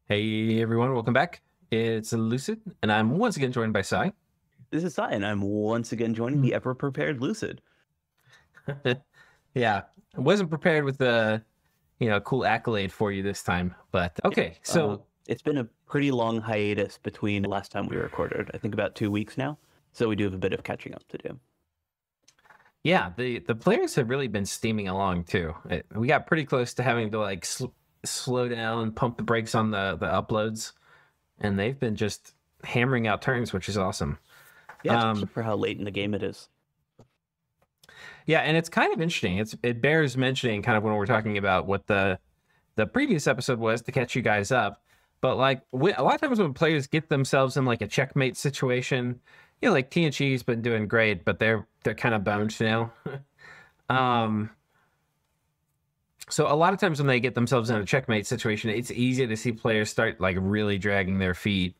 Hey everyone, welcome back. It's Lucid, and I'm once again joined by Sai. This is Sai, and I'm once again joining the ever-prepared Lucid. Yeah, I wasn't prepared with the cool accolade for you this time, but okay. So It's been a pretty long hiatus between the last time we recorded. I think about 2 weeks now. So we do have a bit of catching up to do. yeah, the players have really been steaming along too. We got pretty close to having to like slow down, pump the brakes on the uploads, and they've been just hammering out turns, which is awesome. Yeah, especially for how late in the game it is. Yeah, and it's kind of interesting. It bears mentioning kind of when we're talking about what the previous episode was to catch you guys up. But like a lot of times when players get themselves in like a checkmate situation, like Tienchi's been doing great, but they're kind of boned now. um, so a lot of times when they get themselves in a checkmate situation, it's easy to see players start like really dragging their feet.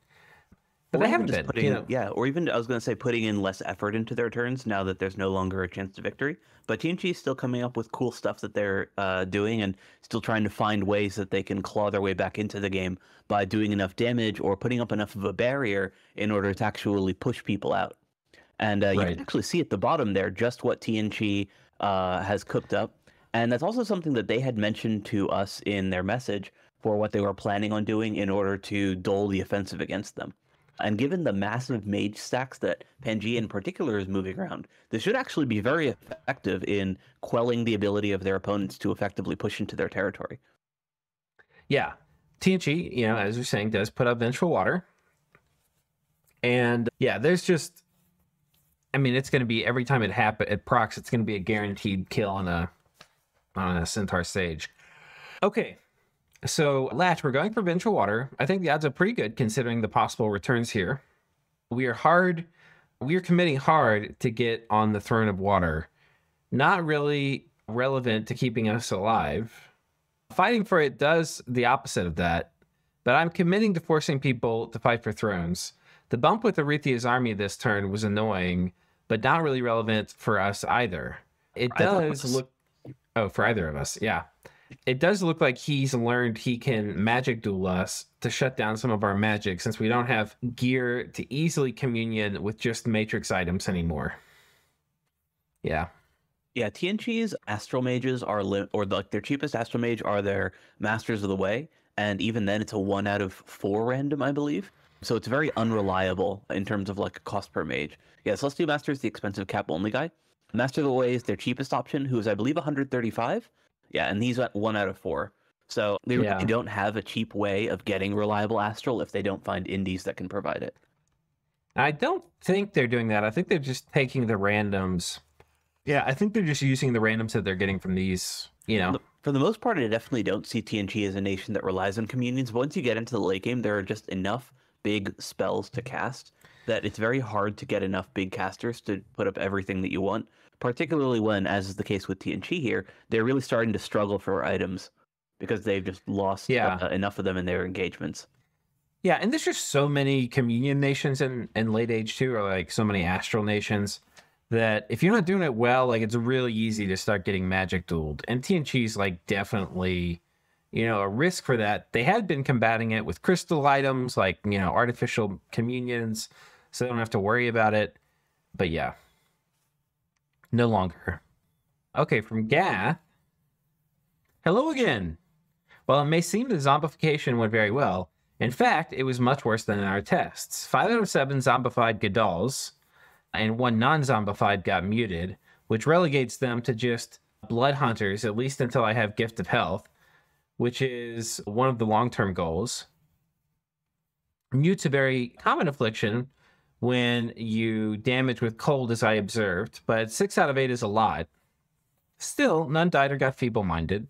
But Or they even haven't just been. yeah, or even I was going to say putting in less effort into their turns now that there's no longer a chance to victory. But Tienchi is still coming up with cool stuff that they're doing and still trying to find ways that they can claw their way back into the game by doing enough damage or putting up enough of a barrier in order to actually push people out. And you can Right. actually see at the bottom there just what Tienchi has cooked up. And that's also something that they had mentioned to us in their message for what they were planning on doing in order to dull the offensive against them. And given the massive mage stacks that Pangaea in particular is moving around, this should actually be very effective in quelling the ability of their opponents to effectively push into their territory. Yeah. Tienchi, as you're saying, does put up vengeful water. And yeah, there's just it's going to be every time it procs, it's going to be a guaranteed kill on a Centaur Sage. Okay, so Latch, we're going for Vengeful Water. I think the odds are pretty good considering the possible returns here. We are committing hard to get on the Throne of Water. Not really relevant to keeping us alive. Fighting for it does the opposite of that, but I'm committing to forcing people to fight for thrones. The bump with Arethia's army this turn was annoying, but not really relevant for us either. It does look... Oh, for either of us, yeah. It does look like he's learned he can magic duel us to shut down some of our magic since we don't have gear to easily communion with just matrix items anymore. Yeah. Yeah, Tianchi's astral mages are or like their cheapest astral mage are their masters of the way, and even then it's a 1 out of 4 random, I believe. So it's very unreliable in terms of like cost per mage. Yeah, Celestial Master is the expensive cap only guy. Master of the Way is their cheapest option, who is I believe 135. Yeah, and he's at 1 out of 4. So they really don't have a cheap way of getting reliable astral if they don't find indies that can provide it. I don't think they're doing that. I think they're just taking the randoms. Yeah, I think they're just using the randoms that they're getting from these, For the most part, I definitely don't see TNG as a nation that relies on communions. But once you get into the late game, there are just enough big spells to cast that it's very hard to get enough big casters to put up everything that you want. Particularly when, as is the case with TNG here, they're really starting to struggle for items because they've just lost enough of them in their engagements. Yeah, and there's just so many communion nations in late age too, or like so many astral nations that if you're not doing it well, like it's really easy to start getting magic dueled. And TNG's like definitely, a risk for that. They had been combating it with crystal items like, artificial communions, so they don't have to worry about it. But yeah, no longer. Okay, from Gath. Hello again. While it may seem the zombification went very well, in fact, it was much worse than in our tests. 5 out of 7 zombified Gadals, and 1 non-zombified got muted, which relegates them to just blood hunters, at least until I have Gift of Health, which is one of the long-term goals. Mute's a very common affliction when you damage with cold, as I observed, but 6 out of 8 is a lot. Still, none died or got feeble-minded.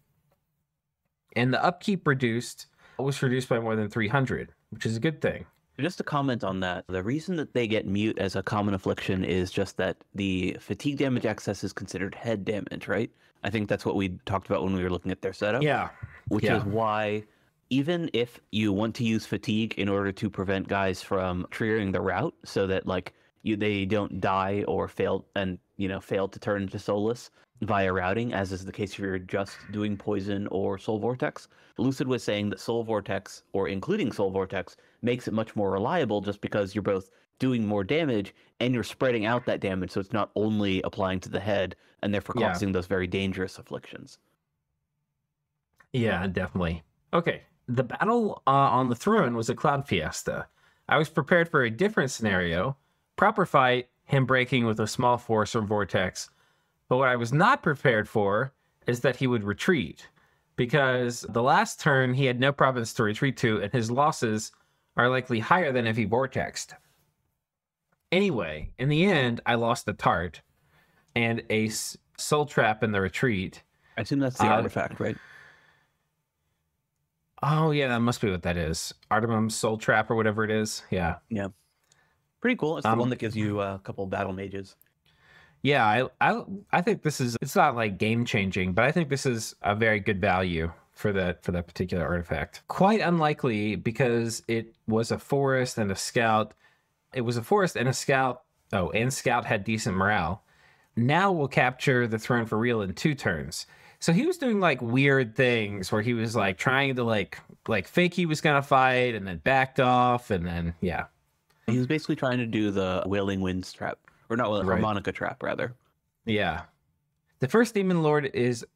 And the upkeep was reduced by more than 300, which is a good thing. Just to comment on that, the reason that they get mute as a common affliction is just that the fatigue damage excess is considered head damage, right? I think that's what we talked about when we were looking at their setup. Yeah. Which is why even if you want to use fatigue in order to prevent guys from triggering the route so that like they don't die or fail to turn into soulless, via routing, as is the case if you're just doing Poison or Soul Vortex. Lucid was saying that Soul Vortex, or including Soul Vortex, makes it much more reliable just because you're both doing more damage and you're spreading out that damage, so it's not only applying to the head and therefore Yeah. causing those very dangerous afflictions. Yeah, definitely. Okay, the battle on the throne was a cloud fiesta. I was prepared for a different scenario. Proper fight, him breaking with a small force from Vortex. But what I was not prepared for is that he would retreat. Because the last turn, he had no province to retreat to, and his losses are likely higher than if he Vortexed. Anyway, in the end, I lost the Tart and a Soul Trap in the retreat. I assume that's the artifact, right? Oh, yeah, that must be what that is. Artemum's Soul Trap or whatever it is. Yeah. Yeah. Pretty cool. It's the one that gives you a couple battle mages. Yeah, I think this is, it's not like game changing, but I think this is a very good value for that particular artifact. Quite unlikely because it was a forest and a scout. It was a forest and a scout. Oh, and scout had decent morale. Now we'll capture the throne for real in 2 turns. So he was doing like weird things where he was like trying to like fake he was gonna fight and then backed off and then yeah. He was basically trying to do the Wailing Winds trap, or not Right. Harmonica trap, rather. Yeah. The first demon lord is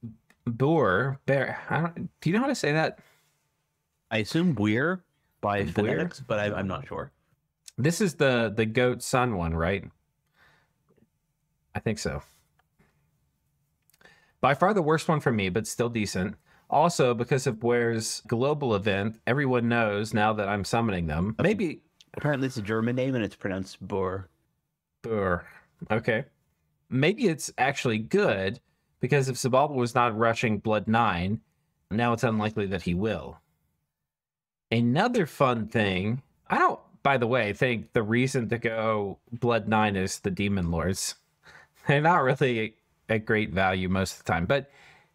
Bear. Do you know how to say that? I assume Weir by Weir? phonetics, but I'm not sure. This is the goat son one, right? I think so. By far the worst one for me, but still decent. Also, because of Weir's global event, everyone knows now that I'm summoning them. Maybe Apparently it's a German name and it's pronounced Boer. Bear. Okay. Maybe it's actually good because if Sebald was not rushing Blood 9, now it's unlikely that he will. Another fun thing, I don't, by the way, think the reason to go Blood 9 is the Demon Lords. They're not really a great value most of the time, but,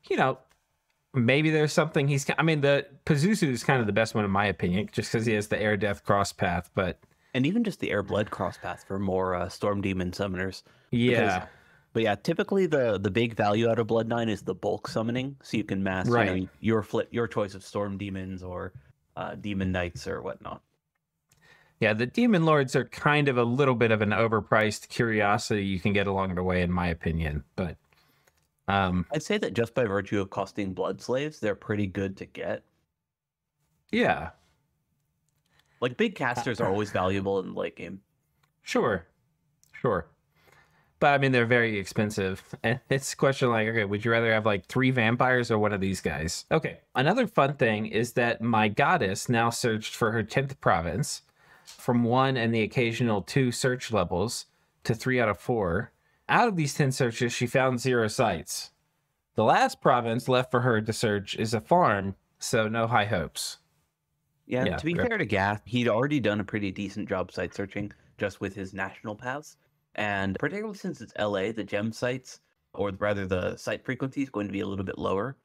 you know, maybe there's something the Pazuzu is kind of the best one in my opinion, just because he has the Air Death cross path, but... And even just the Air Blood cross path for more Storm Demon summoners. Yeah. But yeah, typically the big value out of Blood 9 is the bulk summoning, so you can mass Right. your choice of Storm Demons or Demon Knights or whatnot. Yeah, the Demon Lords are kind of a little bit of an overpriced curiosity you can get along the way, in my opinion. But I'd say that just by virtue of costing Blood Slaves, they're pretty good to get. yeah, Like, big casters are always valuable in the late game. sure. But I mean, they're very expensive. And it's a question like, okay, would you rather have like 3 vampires or one of these guys? Okay. Another fun thing is that my goddess now searched for her 10th province from 1 and the occasional 2 search levels to 3 out of 4. Out of these 10 searches, she found 0 sites. The last province left for her to search is a farm, so no high hopes. Yeah, Yeah, to be right. fair to Gath, he'd already done a pretty decent job site searching just with his national paths. And particularly since it's LA, the gem sites, or rather the site frequency, is going to be a little bit lower.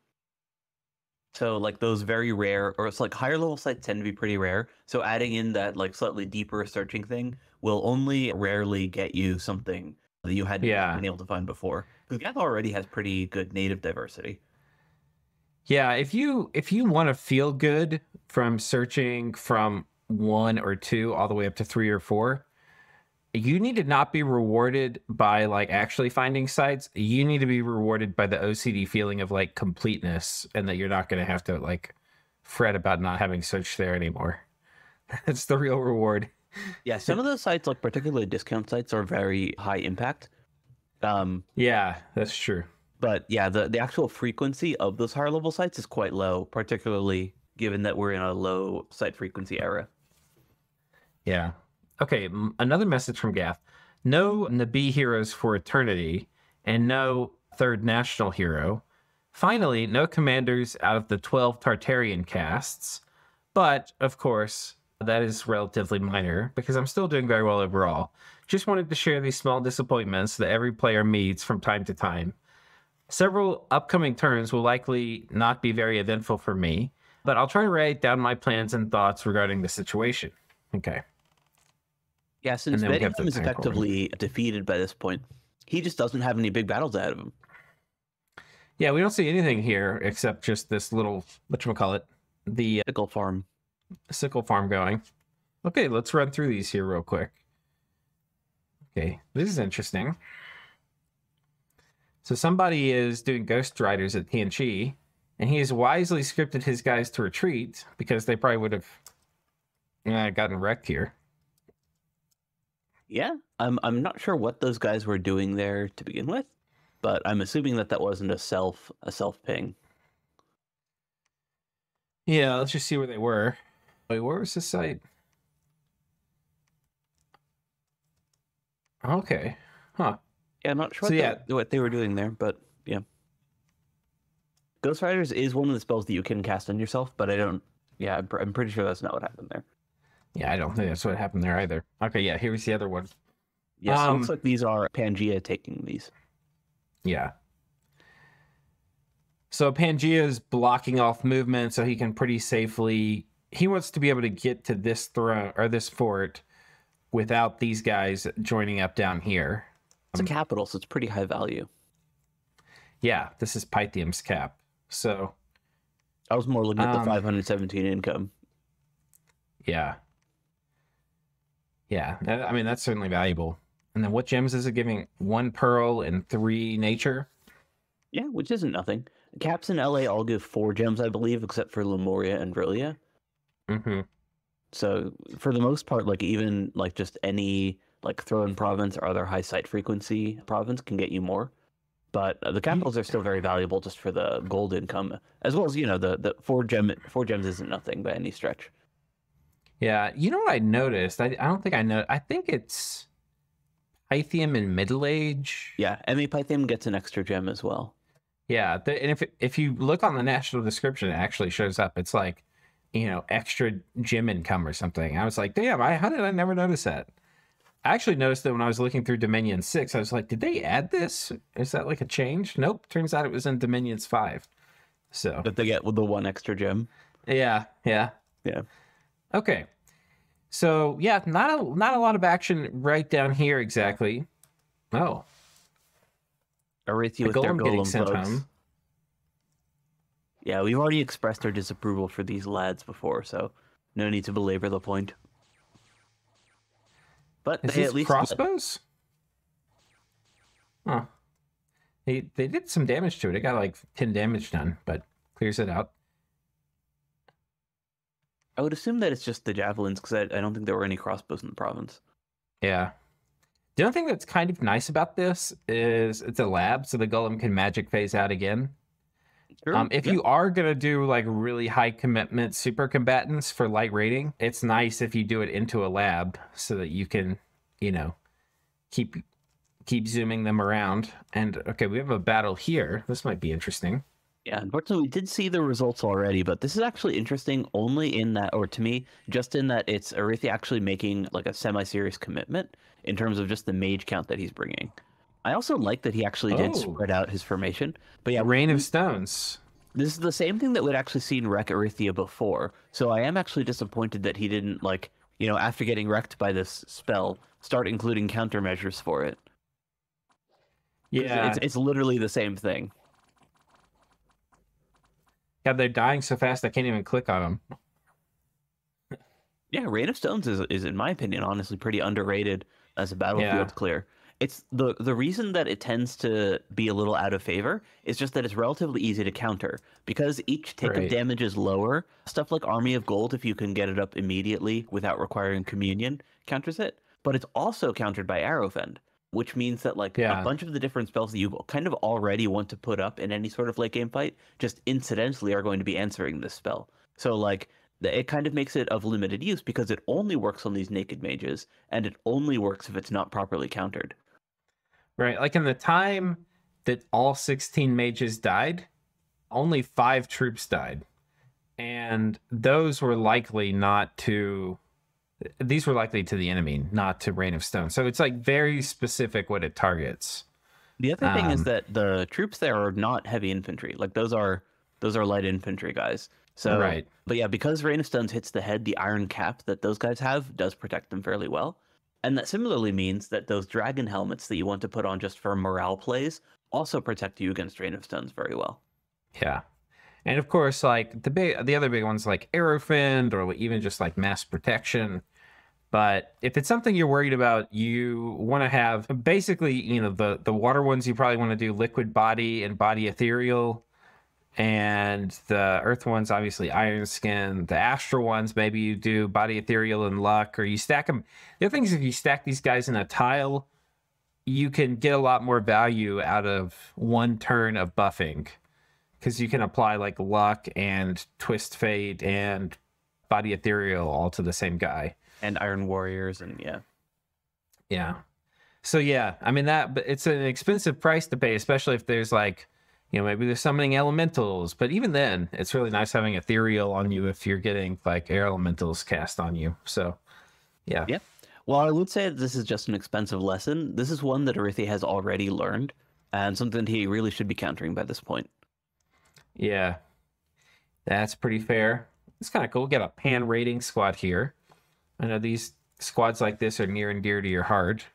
So like those very rare, or it's like higher level sites tend to be pretty rare. So adding in that like slightly deeper searching thing will only rarely get you something that you hadn't been able to find before. Because Gath already has pretty good native diversity. Yeah, if you want to feel good from searching from 1 or 2 all the way up to 3 or 4, you need to not be rewarded by like actually finding sites. You need to be rewarded by the OCD feeling of like completeness and that you're not going to have to like fret about not having searched there anymore. That's the real reward. Yeah, some of those sites, like particularly discount sites, are very high impact. Yeah, that's true. But yeah, the actual frequency of those higher level sites is quite low, particularly given that we're in a low site frequency era. Yeah. Okay, another message from Gath. No Nabi heroes for eternity, and no third national hero. Finally, no commanders out of the 12 Tartarian casts. But, of course, that is relatively minor, because I'm still doing very well overall. Just wanted to share these small disappointments that every player meets from time to time. Several upcoming turns will likely not be very eventful for me, but I'll try to write down my plans and thoughts regarding the situation. Okay. Yeah, since then we have Bedingham the is tank effectively defeated by this point, he just doesn't have any big battles ahead of him. Yeah, we don't see anything here except just this little, whatchamacallit, the Pickle farm. sickle farm going. Okay, let's run through these here real quick. Okay, this is interesting. So somebody is doing Ghost Riders at Tienchi, and he has wisely scripted his guys to retreat because they probably would have gotten wrecked here. Yeah, I'm not sure what those guys were doing there to begin with, but I'm assuming that that wasn't a self ping. Yeah, let's just see where they were. Wait, where was this site? Okay. Huh. Yeah, I'm not sure So, what they were doing there, but yeah. Ghost Riders is one of the spells that you can cast on yourself, but I don't. Yeah, I'm pretty sure that's not what happened there. Yeah, I don't think that's what happened there either. Okay, yeah, here's the other one. Yes, it looks like these are Pangea taking these. Yeah. So Pangea is blocking off movement so he can pretty safely... He wants to be able to get to this throne or this fort without these guys joining up down here. It's a capital, so it's pretty high value. Yeah, this is Pythium's cap. So I was more looking at the 517 income. Yeah. Yeah, I mean, that's certainly valuable. And then what gems is it giving? 1 pearl and 3 nature? Yeah, which isn't nothing. Caps in LA all give 4 gems, I believe, except for Lemuria and Vrilia. Mm-hmm. So for the most part, like even like just any like Throne province or other high site frequency province can get you more. But the capitals are still very valuable just for the gold income, as well as, you know, the 4 gems isn't nothing by any stretch. Yeah, you know what I noticed? I don't think I know. I think it's Pythium in Middle Age. Yeah, MA Pythium gets an extra gem as well. Yeah, and if you look on the national description, it actually shows up. It's like, you know, extra gem income or something. I was like, damn, how did I never notice that? I actually noticed that when I was looking through Dominion 6, I was like, did they add this? Is that like a change? Nope. Turns out it was in Dominions 5. So that they get with the 1 extra gem. Yeah. Okay. So yeah, not a lot of action right down here exactly. Oh. Arithia with their golem sent home. Yeah, we've already expressed our disapproval for these lads before, so no need to belabor the point. But they at least crossbows? Huh. They did some damage to it. It got like 10 damage done, but clears it out. I would assume that it's just the javelins, because I don't think there were any crossbows in the province. Yeah. The only thing that's kind of nice about this is it's a lab, so the golem can magic phase out again. Sure. If you are going to do like really high commitment super combatants for light rating, it's nice if you do it into a lab so that you can, you know, keep zooming them around. And okay, we have a battle here. This might be interesting. Yeah, unfortunately, we did see the results already, but this is actually interesting only in that, or to me, just in that it's Arithia actually making like a semi-serious commitment in terms of just the mage count that he's bringing. I also like that he actually did spread out his formation. But yeah, Rain of Stones. This is the same thing that we'd actually seen wreck Arithia before. So I am actually disappointed that he didn't, like, you know, after getting wrecked by this spell, start including countermeasures for it. Yeah. It's literally the same thing. Yeah, they're dying so fast I can't even click on them. Yeah, Rain of Stones is in my opinion, honestly, pretty underrated as a battlefield clear. It's the reason that it tends to be a little out of favor is just that it's relatively easy to counter. Because each tick of damage is lower, stuff like Army of Gold, if you can get it up immediately without requiring Communion, counters it. But it's also countered by Arrowfend, which means that like a bunch of the different spells that you kind of already want to put up in any sort of late game fight just incidentally are going to be answering this spell. So like it kind of makes it of limited use because it only works on these naked mages and it only works if it's not properly countered. Right, like in the time that all 16 mages died, only 5 troops died. And those were likely not to... These were likely to the enemy, not to Rain of Stone. So it's like very specific what it targets. The other thing is that the troops there are not heavy infantry. Like those are light infantry guys. So, but yeah, because Rain of Stones hits the head, the iron cap that those guys have does protect them fairly well. And that similarly means that those dragon helmets that you want to put on just for morale plays also protect you against Rain of Stones very well. Yeah. And of course, like the other big ones like Aerofend or even just like mass protection. But if it's something you're worried about, you want to have basically, the water ones you probably want to do liquid body and body ethereal. And the earth ones, obviously iron skin. The astral ones, maybe you do body ethereal and luck, or you stack them. The other thing is if you stack these guys in a tile, you can get a lot more value out of one turn of buffing because you can apply like luck and twist fate and body ethereal all to the same guy. And Iron Warriors, and Yeah. So yeah, I mean but it's an expensive price to pay, especially if there's like, maybe there's summoning elementals. But even then, it's really nice having ethereal on you if you're getting like air elementals cast on you. So yeah. Yeah. Well, I would say that this is just an expensive lesson. This is one that Arithi has already learned, and something that he really should be countering by this point. Yeah. That's pretty fair. It's kind of cool. Get a pan rating squad here. I know these squads like this are near and dear to your heart.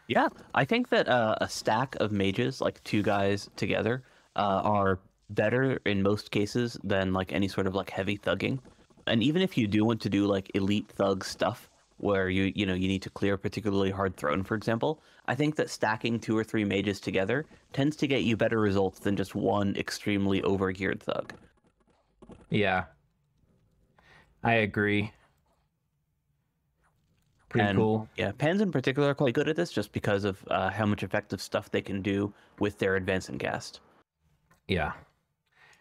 Yeah, I think that a stack of mages, like two guys together, are better in most cases than like any sort of like heavy thugging. And even if you do want to do like elite thug stuff, where you need to clear a particularly hard throne, for example, I think that stacking 2 or 3 mages together tends to get you better results than just one extremely overgeared thug. Yeah, I agree. Pretty cool. Yeah, pans in particular are quite good at this just because of how much effective stuff they can do with their advance and cast. Yeah.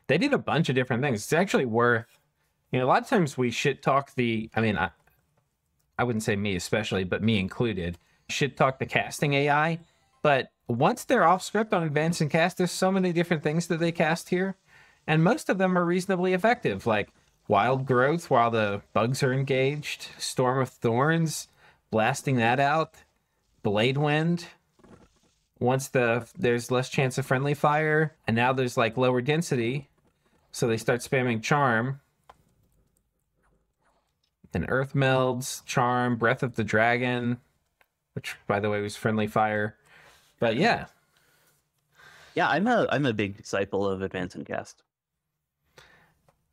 They did a bunch of different things. It's actually worth, a lot of times we shit talk I wouldn't say me especially, but me included, shit talk the casting AI. But once they're off script on advance and cast, there's so many different things that they cast here. And most of them are reasonably effective, like Wild Growth while the bugs are engaged, Storm of Thorns, blasting that out, Blade Wind. Once there's less chance of friendly fire, and now there's like lower density, so they start spamming Charm. Then Earth Melds, Charm, Breath of the Dragon, which by the way was friendly fire. But yeah. Yeah, I'm a big disciple of advance and cast.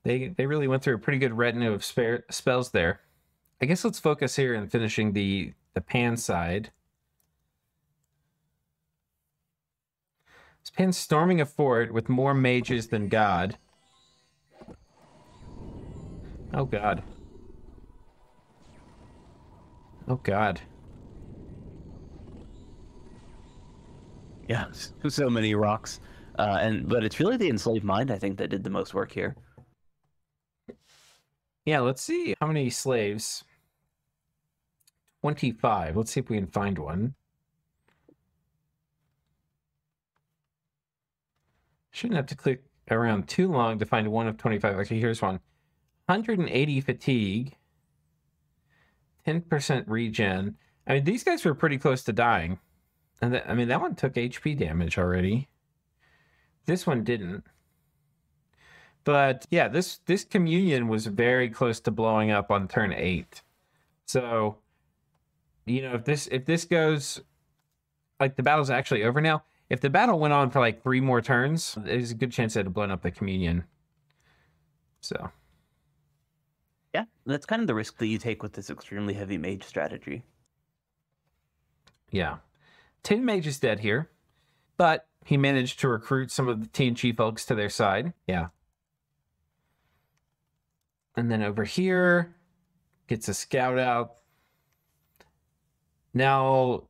They really went through a pretty good retinue of spells there. I guess let's focus here on finishing the pan side. This pan's storming a fort with more mages than God. Oh god. Oh god. Yeah, so many rocks. But it's really the enslaved mind, I think, that did the most work here. Yeah, let's see how many slaves. 25. Let's see if we can find one. Shouldn't have to click around too long to find one of 25. Okay, here's one. 180 fatigue. 10% regen. I mean, these guys were pretty close to dying. And that one took HP damage already. This one didn't. But yeah, this communion was very close to blowing up on turn 8. So, if this goes, like, the battle's actually over now. If the battle went on for like 3 more turns, there's a good chance it had blown up the communion. So. Yeah, that's kind of the risk that you take with this extremely heavy mage strategy. Yeah. Tin Mage is dead here, but he managed to recruit some of the Tienchi folks to their side. Yeah. And then over here, gets a scout out. Now,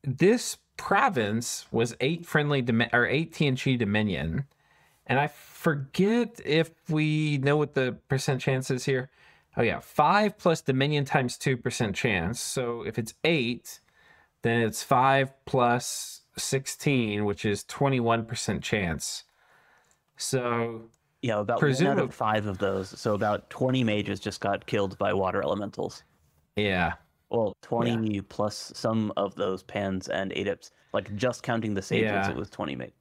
this province was 8 Tienchi Dominion. And I forget if we know what the percent chance is here. Oh yeah, 5 plus Dominion times 2% chance. So if it's 8, then it's 5 plus 16, which is 21% chance. So yeah, about 1 out of 5 of those. So about 20 mages just got killed by water elementals. Yeah. Well, 20 plus some of those pans and adepts. Like just counting the sages, it was 20 mages.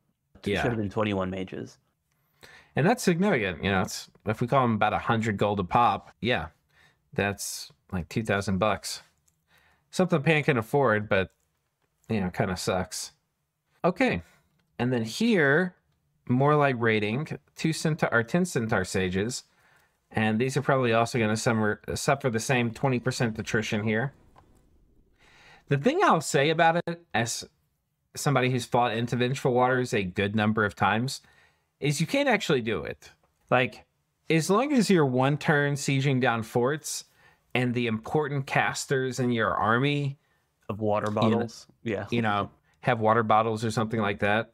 It should have been 21 mages. And that's significant. It's, if we call them about 100 gold a pop, that's like $2,000. Something Pan can afford, but kind of sucks. Okay, And then here, more like rating, 10 Centaur Sages. And these are probably also going to suffer the same 20% attrition here. The thing I'll say about it, as somebody who's fought into Vengeful Waters a good number of times, is you can't actually do it. Like, as long as you're one turn sieging down forts and the important casters in your army Of water bottles. Yeah. have water bottles or something like that,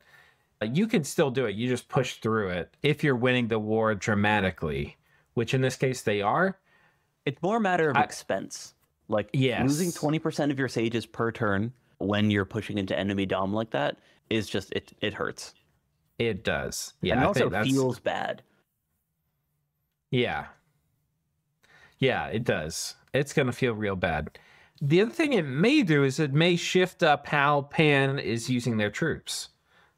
you can still do it. You just push through it if you're winning the war dramatically, which in this case they are. It's more a matter of expense. Like, losing 20% of your sages per turn when you're pushing into enemy dom like that is just, it hurts. It does. Yeah. And it also feels bad. Yeah. Yeah, it does. It's going to feel real bad. The other thing it may do is it may shift up how Pan is using their troops,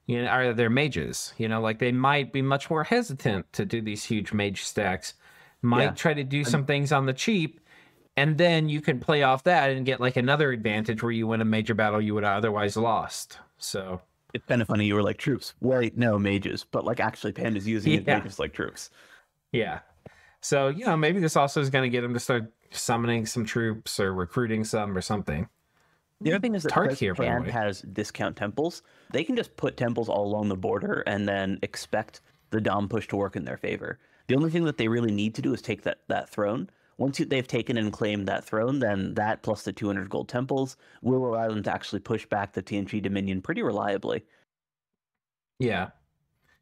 or their mages. Like they might be much more hesitant to do these huge mage stacks, might try to do some things on the cheap, and then you can play off that and get like another advantage where you win a major battle you would have otherwise lost. So it's kind of funny. You were like, troops. Wait, no, mages. But like actually Pan is using mages like troops. Yeah. So, maybe this also is going to get him to start summoning some troops or recruiting some or something. The other thing is that Pan has discount temples. They can just put temples all along the border and then expect the Dom push to work in their favor. The only thing that they really need to do is take that throne. Once they've taken and claimed that throne, then that plus the 200 gold temples will allow them to actually push back the Tienchi Dominion pretty reliably. Yeah.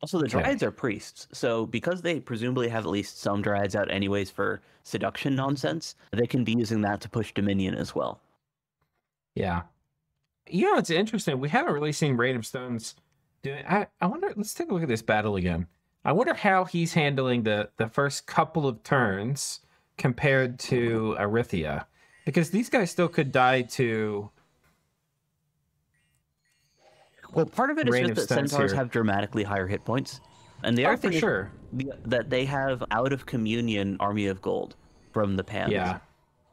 Also, the Dryads are priests, so because they presumably have at least some Dryads out anyways for seduction nonsense, they can be using that to push Dominion as well. Yeah. It's interesting. We haven't really seen Rain of Stones doing... I wonder... Let's take a look at this battle again. I wonder how he's handling the first couple of turns compared to Arithia. Because these guys still could die to... Well, part of it is just that Centaurs have dramatically higher hit points. And the other thing is that they have out of communion Army of Gold from the Pans. Yeah,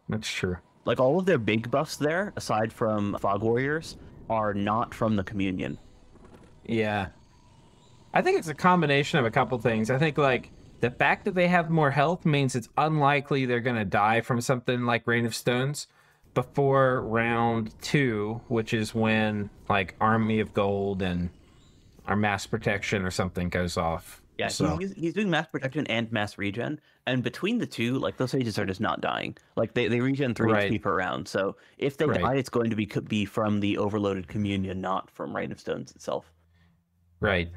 that's true. Like all of their big buffs there, aside from Fog Warriors, are not from the communion. Yeah. I think it's a combination of a couple things. I think like the fact that they have more health means it's unlikely they're going to die from something like Rain of Stones before round 2, which is when like Army of Gold and our mass protection or something goes off. Yeah, so he's doing mass protection and mass regen, and between the two, like those sages are just not dying. Like they regen 3 HP per round. So if they die, it's going to be from the overloaded communion, not from Rain of Stones itself. Right.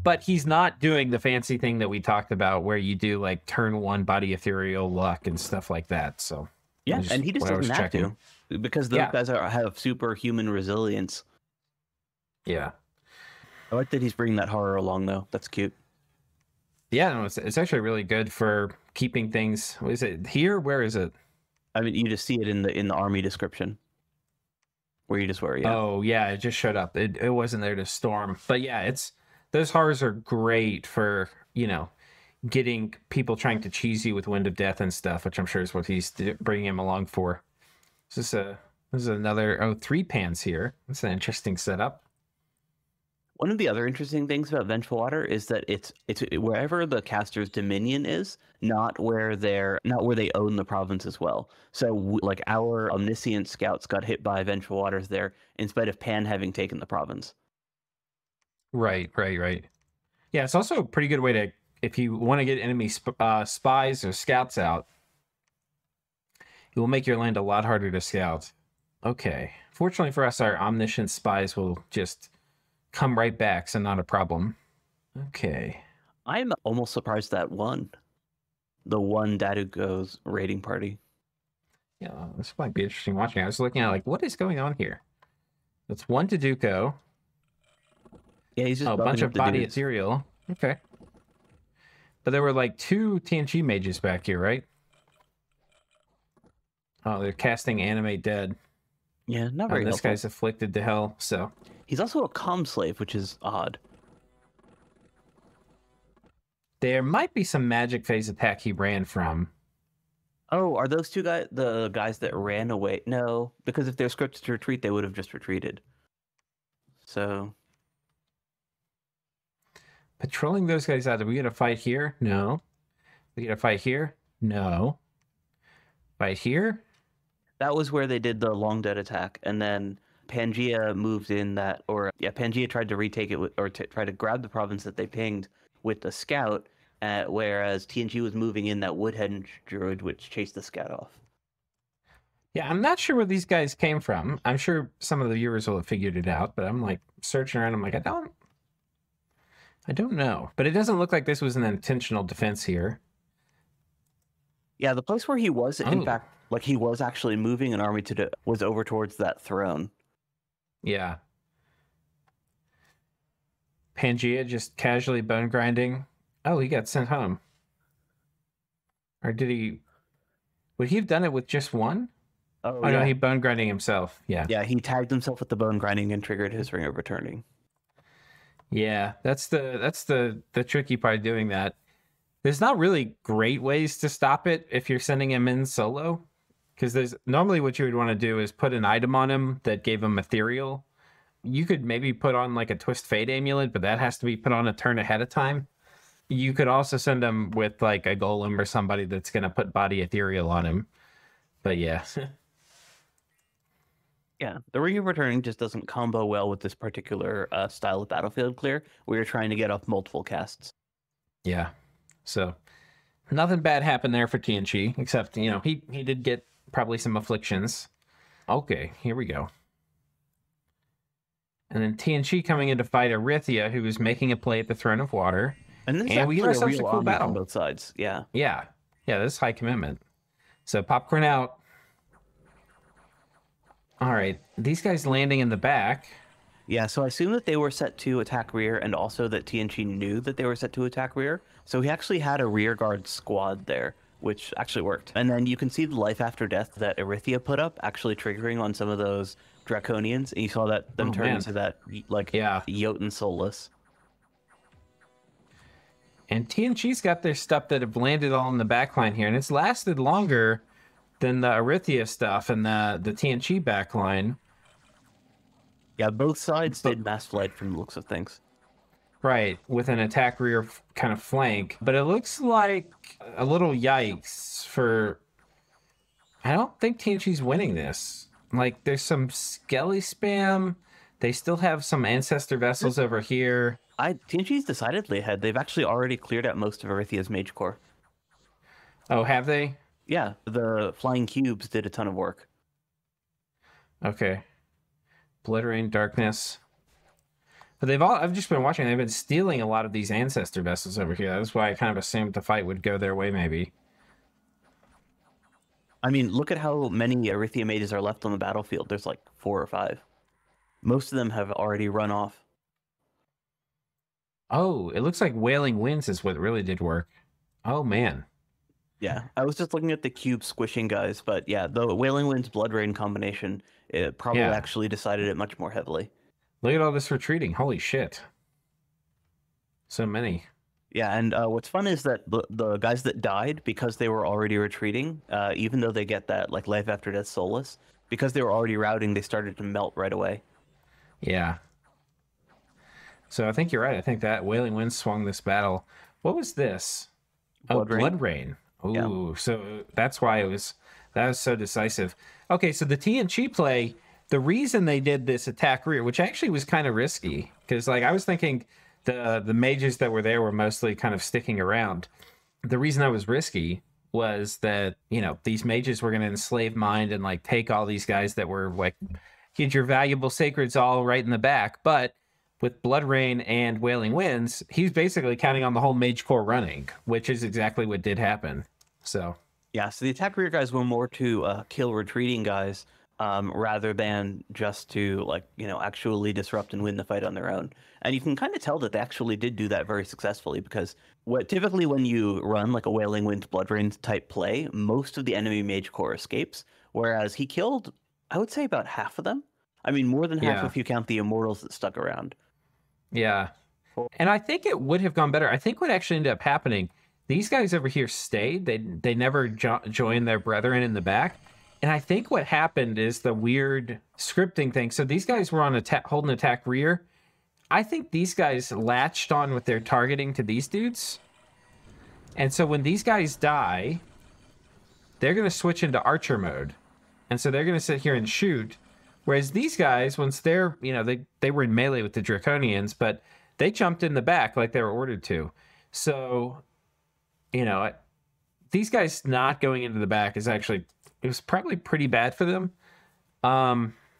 But he's not doing the fancy thing that we talked about where you do like turn 1 body ethereal luck and stuff like that. So yeah, and he just doesn't have to, because those guys have superhuman resilience. Yeah. I like that he's bringing that horror along, though. That's cute. Yeah, no, it's actually really good for keeping things... Is it here? Where is it? I mean, you just see it in the army description. Where you just were, yeah. Oh, yeah, it just showed up. It wasn't there to storm. But yeah, those horrors are great for, getting people trying to cheese you with Wind of Death and stuff, which I'm sure is what he's bringing him along for. This is another 3 pans here. That's an interesting setup. One of the other interesting things about Vengeful Water is that it's wherever the caster's dominion is, not where they own the province as well. So like our omniscient scouts got hit by Vengeful Waters there, in spite of Pan having taken the province. Right. Yeah, it's also a pretty good way to, if you want to get enemy spies or scouts out, it will make your land a lot harder to scout. Okay. Fortunately for us, our omniscient spies will just come right back, so not a problem. Okay. I'm almost surprised that won. The one Dadugo's raiding party. Yeah, this might be interesting watching. I was looking at what is going on here? It's 1 Daduko. Yeah, he's just a bunch of body ethereal. Okay. But there were 2 Tienchi mages back here, right? Oh, they're casting Animate Dead. Yeah, not very helpful. This guy's afflicted to hell, so... He's also a comm slave, which is odd. There might be some magic phase attack he ran from. Oh, are those 2 guys the guys that ran away? No, because if they're scripted to retreat, they would have just retreated. So... Patrolling those guys out. Are we gonna fight here? No. We gonna fight here? No. Fight here? That was where they did the long dead attack, and then Pangea moved in that, or yeah, Pangea tried to retake it or try to grab the province that they pinged with the scout, whereas Tienchi was moving in that woodhead druid, which chased the scout off. Yeah, I'm not sure where these guys came from. I'm sure some of the viewers will have figured it out, but I'm like searching around. I'm like, I don't know. But it doesn't look like this was an intentional defense here. Yeah, the place where he was, in fact, like he was actually moving an army was over towards that throne. Yeah. Pangea just casually bone grinding. Oh, he got sent home. Or did he? Would he have done it with just one? Oh no, he bone grinding himself. Yeah. Yeah, he tagged himself with the bone grinding and triggered his ring of returning. Yeah, that's the tricky part of doing that. There's not really great ways to stop it if you're sending him in solo, because there's normally what you would want to do is put an item on him that gave him ethereal. You could maybe put on like a Twist Fate amulet, but that has to be put on a turn ahead of time. You could also send him with like a golem or somebody that's going to put body ethereal on him. But yeah. Yeah, the Ring of Returning just doesn't combo well with this particular style of battlefield clear, where you're trying to get off multiple casts. Yeah. So nothing bad happened there for Tienchi, except, you know, he did get probably some afflictions. Okay, here we go. And then Tienchi coming in to fight Arithia, who was making a play at the Throne of Water. And this is we get ourselves a cool battle on both sides. Yeah. Yeah. Yeah, this is high commitment. So popcorn out. All right, these guys landing in the back. Yeah, so I assume that they were set to attack rear, and also that Tienchi knew that they were set to attack rear. So he actually had a rear guard squad there, which actually worked. And then you can see the life after death that Arithia put up, actually triggering on some of those Draconians, and you saw that them turn into that like Jotun Soulless. And Tienchi's got their stuff that have landed all in the backline here, and it's lasted longer than the Arithia stuff and the Tienchi backline. Yeah, both sides did mass flight from the looks of things. Right, with an attack rear kind of flank. But it looks like a little yikes for... I don't think Tienchi's winning this. Like, there's some Skelly spam. They still have some Ancestor Vessels over here. Tienchi's decidedly ahead. They've actually already cleared out most of Arithia's Mage Corps. Oh, have they? Yeah, the Flying Cubes did a ton of work. Okay. Blood Rain, Darkness. But I've just been watching, they've been stealing a lot of these Ancestor Vessels over here. That's why I kind of assumed the fight would go their way, maybe. I mean, look at how many Arithia mages are left on the battlefield. There's like 4 or 5. Most of them have already run off. Oh, it looks like Wailing Winds is what really did work. Oh, man. Yeah, I was just looking at the cube squishing guys, but yeah, the Wailing Winds Blood Rain combination, it probably actually decided it much more heavily. Look at all this retreating. Holy shit. So many. Yeah, and what's fun is that the guys that died, because they were already retreating, even though they get that like life after death solace, because they were already routing, they started to melt right away. Yeah. So I think you're right. I think that Wailing Winds swung this battle. What was this? Blood Rain. Ooh, yeah. So that's why that was so decisive. Okay, so the Tienchi play, the reason they did this attack rear, which actually was kind of risky, because like I was thinking the mages that were there were mostly kind of sticking around. The reason that was risky was that, you know, these mages were going to enslave mind and like take all these guys that were like, get your valuable sacreds all right in the back. But with Blood Rain and Wailing Winds, he's basically counting on the whole Mage Corps running, which is exactly what did happen. So yeah, so the attack rear guys were more to kill retreating guys rather than just to, like, you know, actually disrupt and win the fight on their own. And you can kind of tell that they actually did do that very successfully, because typically when you run like a Wailing Wind Blood Rain type play, most of the enemy Mage Corps escapes, whereas he killed, I would say, about half of them. I mean, more than half if you count the Immortals that stuck around. Yeah. And I think it would have gone better. I think what actually ended up happening, these guys over here stayed. They never joined their brethren in the back. And I think what happened is the weird scripting thing. So these guys were on holding attack rear. I think these guys latched on with their targeting to these dudes. And so when these guys die, they're going to switch into archer mode. And so they're going to sit here and shoot. Whereas these guys, once they're, they were in melee with the Draconians, but they jumped in the back like they were ordered to. So, these guys not going into the back it was probably pretty bad for them.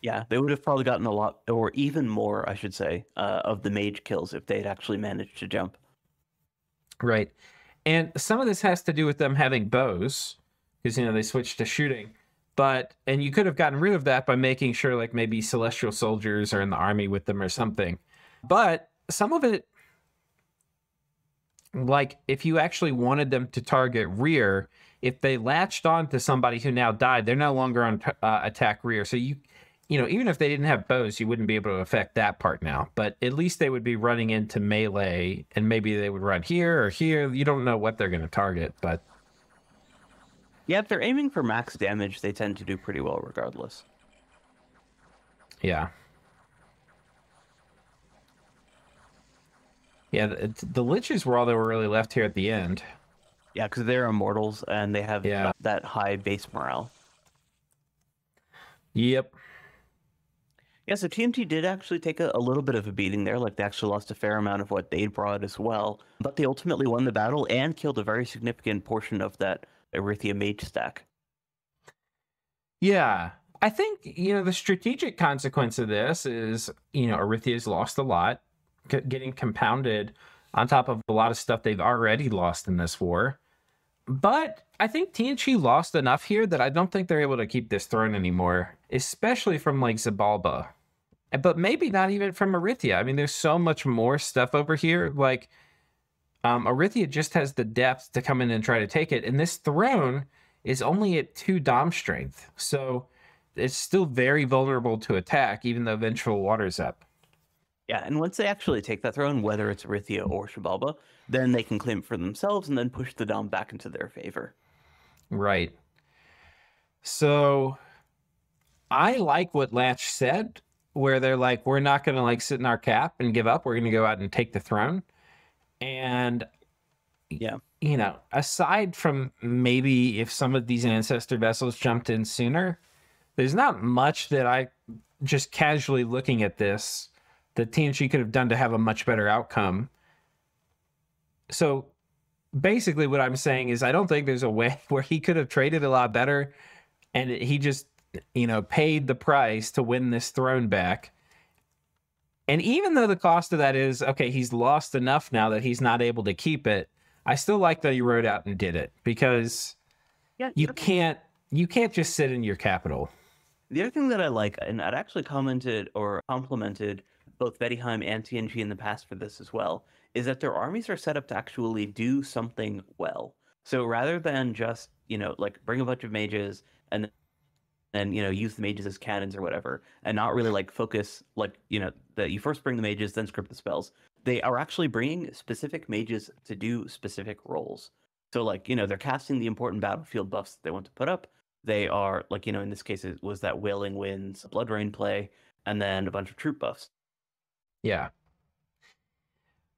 Yeah, they would have probably gotten a lot, or even more, I should say, of the mage kills if they'd actually managed to jump. Right. And some of this has to do with them having bows, because, they switched to shooting. And you could have gotten rid of that by making sure, like, maybe celestial soldiers are in the army with them or something. But some of it, like, if you actually wanted them to target rear, if they latched on to somebody who now died, they're no longer on attack rear. So even if they didn't have bows, you wouldn't be able to affect that part now. But at least they would be running into melee, and maybe they would run here or here. You don't know what they're going to target, but... Yeah, if they're aiming for max damage, they tend to do pretty well regardless. Yeah. Yeah, the Liches were all that were really left here at the end. Yeah, because they're immortals, and they have that high base morale. Yep. Yeah, so Tienchi did actually take a little bit of a beating there. Like, they actually lost a fair amount of what they'd brought as well. But they ultimately won the battle and killed a very significant portion of that Erythia mage stack. Yeah. I think, the strategic consequence of this is, Erythia's lost a lot, getting compounded on top of a lot of stuff they've already lost in this war. But I think Tienchi lost enough here that I don't think they're able to keep this throne anymore, especially from, like, Xibalba. But maybe not even from Erythia. I mean, there's so much more stuff over here. Like, Erythia just has the depth to come in and try to take it. And this throne is only at 2 Dom strength. So it's still very vulnerable to attack, even though Vengeful Water's up. Yeah, and once they actually take that throne, whether it's Erythia or Xibalba, then they can claim it for themselves and then push the Dom back into their favor. Right. So I like what Latch said, where they're like, we're not going to, like, sit in our cap and give up. We're going to go out and take the throne. And, yeah, aside from maybe if some of these ancestor vessels jumped in sooner, there's not much that I, just casually looking at this, that Tienchi could have done to have a much better outcome. So basically what I'm saying is I don't think there's a way where he could have traded a lot better, and he just, paid the price to win this throne back. And even though the cost of that is, okay, he's lost enough now that he's not able to keep it, I still like that he rode out and did it, because you can't just sit in your capital. The other thing that I like, and I'd actually commented or complimented both Bettyheim and Tienchi in the past for this as well, is that their armies are set up to actually do something well. So rather than just, like, bring a bunch of mages and use the mages as cannons or whatever, and not really, like, focus, like, that you first bring the mages, then script the spells. They are actually bringing specific mages to do specific roles. So, like, they're casting the important battlefield buffs that they want to put up. They are, like, in this case, it was that Wailing Winds, Blood Rain play, and then a bunch of troop buffs. Yeah.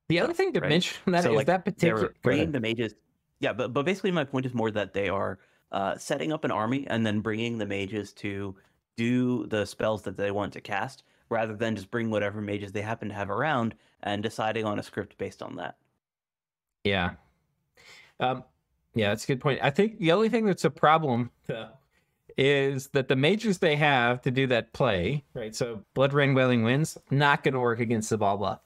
The other thing to mention that is, like, that particular... They're bringing the mages... Yeah, but basically my point is more that they are setting up an army and then bringing the mages to do the spells that they want to cast, rather than just bring whatever mages they happen to have around and deciding on a script based on that. Yeah. Yeah, that's a good point. I think the only thing that's a problem is that the mages they have to do that play, right? So Blood Rain, Wailing Winds, not going to work against Xibalba.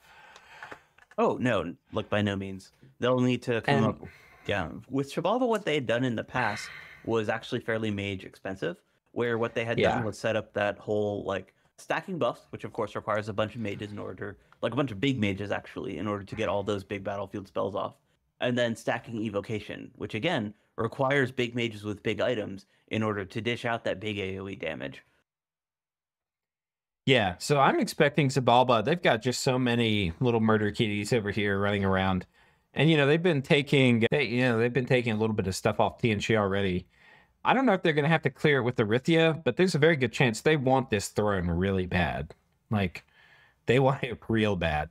Oh, no, like, by no means. They'll need to come up... Yeah, with Xibalba, what they had done in the past was actually fairly mage expensive, where what they had done was set up that whole, like, stacking buffs, which of course requires a bunch of mages in order, like a bunch of big mages actually, in order to get all those big battlefield spells off. And then stacking evocation, which again requires big mages with big items in order to dish out that big AoE damage. Yeah, so I'm expecting Xibalba. They've got just so many little murder kitties over here running around. And, they've been taking a little bit of stuff off Tienchi already. I don't know if they're going to have to clear it with Erythia, but there's a very good chance they want this throne really bad. Like, They want it real bad.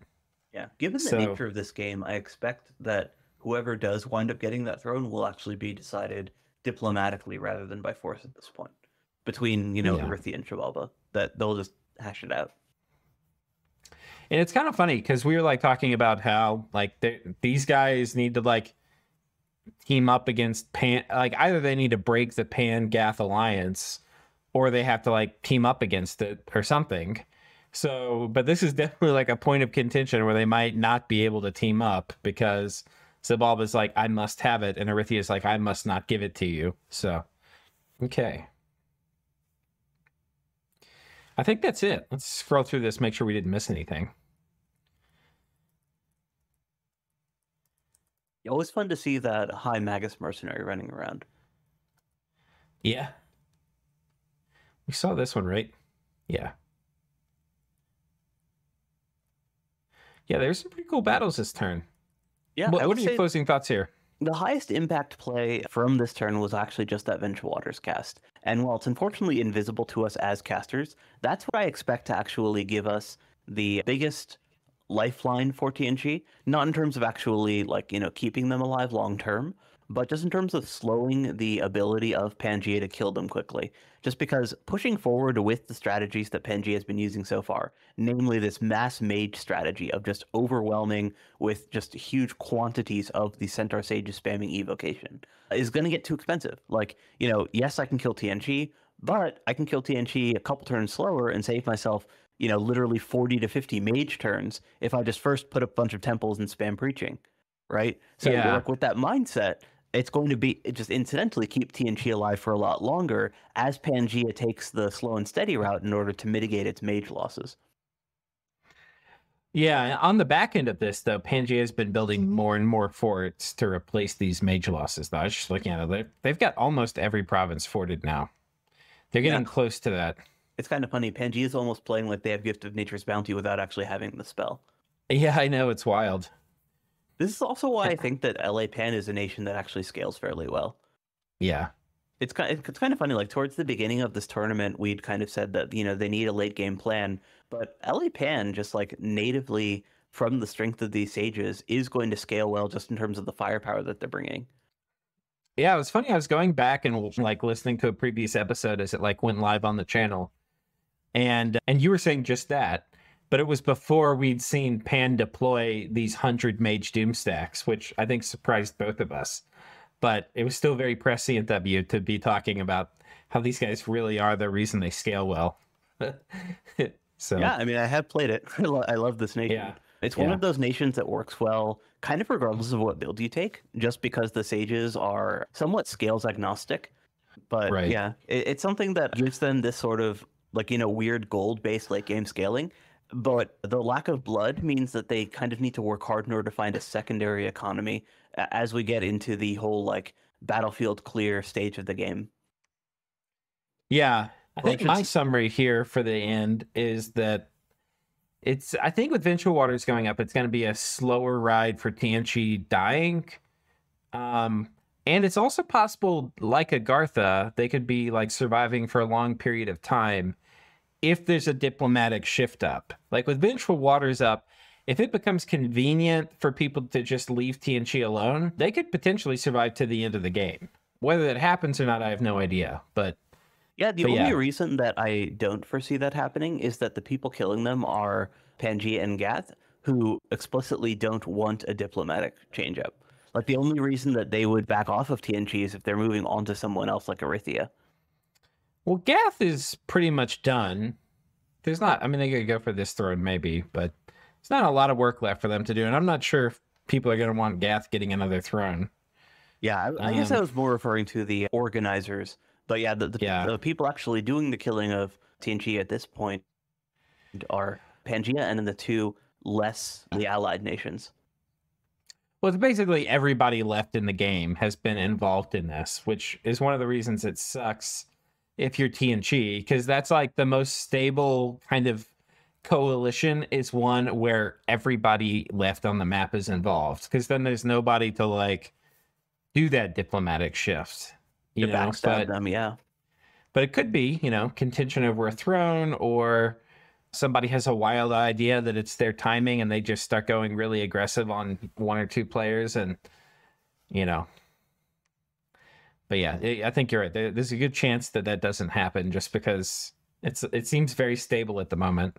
Yeah, given the So nature of this game, I expect that whoever does wind up getting that throne will actually be decided diplomatically rather than by force at this point. Between, yeah. Irithia and Chivalba, that they'll just hash it out. And it's kind of funny because we were like talking about how like these guys need to like team up against Pan. Like either they need to break the Pan Gath alliance, or they have to like team up against it or something. So, but this is definitely like a point of contention where they might not be able to team up because Xibalba's like, I must have it, and Arithia's like, I must not give it to you. So, okay. I think that's it. Let's scroll through this, make sure we didn't miss anything. Always fun to see that high Magus mercenary running around. Yeah. We saw this one, right? Yeah. Yeah, there's some pretty cool battles this turn. Yeah, What are your closing thoughts here? the highest impact play from this turn was actually just that Venture Waters cast. And while it's unfortunately invisible to us as casters, that's what I expect to actually give us the biggest lifeline for Tienchi. Not in terms of actually, keeping them alive long term, but just in terms of slowing the ability of Pangaea to kill them quickly. Just because pushing forward with the strategies that Pangaea has been using so far, namely this mass mage strategy of just overwhelming with just huge quantities of the Centaur Sages spamming evocation, is going to get too expensive. Yes, I can kill Tienchi, but I can kill Tienchi a couple turns slower and save myself, literally 40 to 50 mage turns if I just first put a bunch of temples and spam preaching, right? So Yeah. with that mindset, it's going to be just incidentally keep Tienchi alive for a lot longer as Pangaea takes the slow and steady route in order to mitigate its mage losses. Yeah, on the back end of this, though, Pangaea has been building more and more forts to replace these mage losses. Though I was just looking at it, they've got almost every province forted now. They're getting close to that. It's kind of funny. Pangaea is almost playing like they have Gift of Nature's Bounty without actually having the spell. Yeah, I know, it's wild. This is also why I think that LA Pan is a nation that actually scales fairly well. Yeah. It's kind of funny. Like towards the beginning of this tournament, we'd kind of said that they need a late game plan, but LA Pan just like natively from the strength of these sages is going to scale well just in terms of the firepower that they're bringing. Yeah, it was funny. I was going back and like listening to a previous episode as it like went live on the channel, and you were saying just that, but it was before we'd seen Pan deploy these 100 Mage Doom stacks, which I think surprised both of us. But it was still very prescient of you to be talking about how these guys really are the reason they scale well. So yeah, I mean, I have played it. I love this nation. Yeah. It's one of those nations that works well, kind of regardless of what build you take, just because the sages are somewhat scales agnostic. But yeah, it's something that gives them this sort of weird gold-based late game scaling. But the lack of blood means that they kind of need to work hard in order to find a secondary economy as we get into the whole battlefield clear stage of the game. Yeah, I think my summary here for the end is that I think with Venture Waters going up, it's going to be a slower ride for Tienchi dying. And it's also possible, like Agartha, they could be like surviving for a long period of time if there's a diplomatic shift up. Like with Vengeful Waters up, if it becomes convenient for people to just leave Tienchi alone, they could potentially survive to the end of the game. Whether that happens or not, I have no idea. But the only reason that I don't foresee that happening is that the people killing them are Pangaea and Gath, who explicitly don't want a diplomatic changeup. Like the only reason that they would back off of Tienchi is if they're moving on to someone else like Arithia. Well, Gath is pretty much done. There's not, I mean, they could go for this throne maybe, but there's not a lot of work left for them to do. And I'm not sure if people are going to want Gath getting another throne. Yeah, I guess I was more referring to the organizers. But yeah, the people actually doing the killing of Tienchi at this point are Pangaea and then the two lessly allied nations. Well, it's basically everybody left in the game has been involved in this, which is one of the reasons it sucks if you're Tienchi, because that's like the most stable kind of coalition is one where everybody left on the map is involved, because then there's nobody to like do that diplomatic shift. You know, backstab them, yeah. But it could be, contention over a throne or somebody has a wild idea that it's their timing and they just start going really aggressive on one or two players, and you know. But yeah, I think you're right. There's a good chance that that doesn't happen just because it seems very stable at the moment.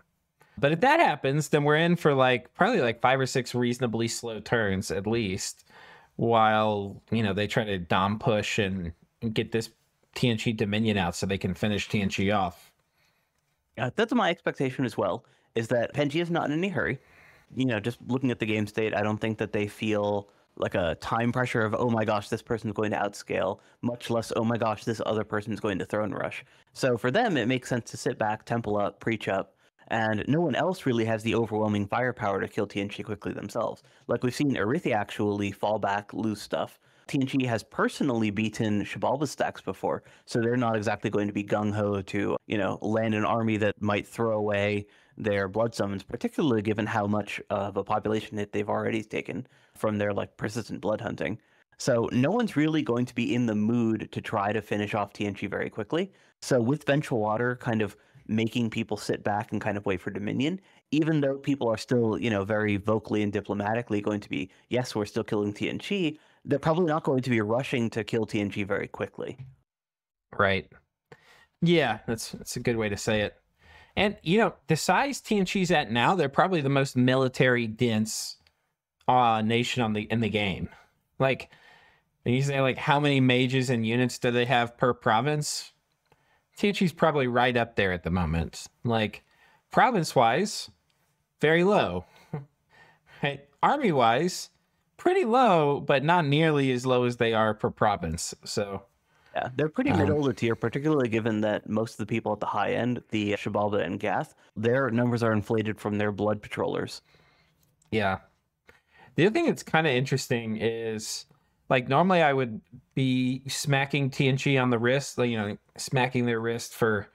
But if that happens, then we're in for like probably like 5 or 6 reasonably slow turns at least, while they try to dom push and get this Tienchi Dominion out so they can finish Tienchi off. That's my expectation as well, is that Tienchi is not in any hurry. Just looking at the game state, I don't think that they feel like a time pressure of, oh my gosh, this person's going to outscale, much less, oh my gosh, this other person's going to throne rush. So for them, it makes sense to sit back, temple up, preach up, and no one else really has the overwhelming firepower to kill Tienchi quickly themselves. Like we've seen Arithia actually fall back, lose stuff. Tienchi has personally beaten Xibalba's stacks before, so they're not exactly going to be gung-ho to, land an army that might throw away their blood summons, particularly given how much of a population hit they've already taken from their persistent blood hunting. So no one's really going to be in the mood to try to finish off Tienchi very quickly. So with Vengeful Water kind of making people sit back and kind of wait for Dominion, even though people are still, very vocally and diplomatically going to be, yes, we're still killing Tienchi, they're probably not going to be rushing to kill Tienchi very quickly. Right. Yeah, that's a good way to say it. And the size Tienchi's at now, they're probably the most military dense nation in the game. Like, and you say like how many mages and units do they have per province? Tienchi's probably right up there at the moment. Like, province wise, very low. Right? Army wise, pretty low, but not nearly as low as they are per province. So yeah, they're pretty middle of the tier, particularly given that most of the people at the high end, the Xibalba and Gath, their numbers are inflated from their blood patrollers. Yeah. The other thing that's kind of interesting is, like, normally I would be smacking Tienchi on the wrist, like, smacking their wrist for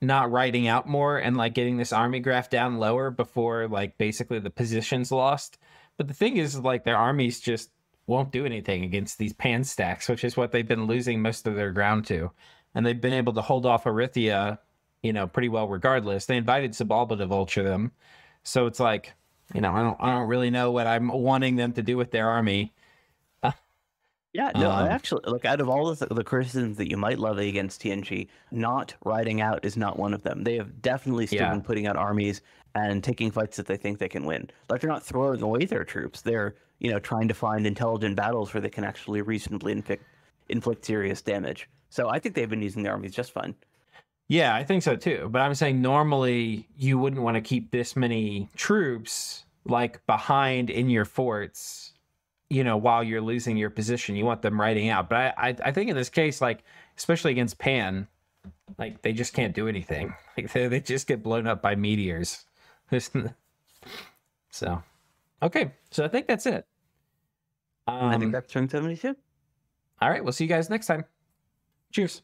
not writing out more and like getting this army graph down lower before like basically the position's lost. But the thing is, like, their armies just won't do anything against these pan stacks, which is what they've been losing most of their ground to. And they've been able to hold off Arithia, pretty well regardless. They invited Xibalba to vulture them. So it's like, I don't really know what I'm wanting them to do with their army. Yeah, no, I actually, look, out of all the criticisms that you might levy against Tienchi, not riding out is not one of them. They have definitely still been putting out armies and taking fights that they think they can win. Like, they're not throwing away their troops. They're, trying to find intelligent battles where they can actually reasonably inflict serious damage. So I think they've been using their armies just fine. Yeah, I think so too. But I'm saying normally you wouldn't want to keep this many troops like behind in your forts, while you're losing your position. You want them riding out. But I think in this case, like, especially against Pan, like, they just can't do anything. Like, they just get blown up by meteors. So, okay. So I think that's it. I think that's turn 72. All right. We'll see you guys next time. Cheers.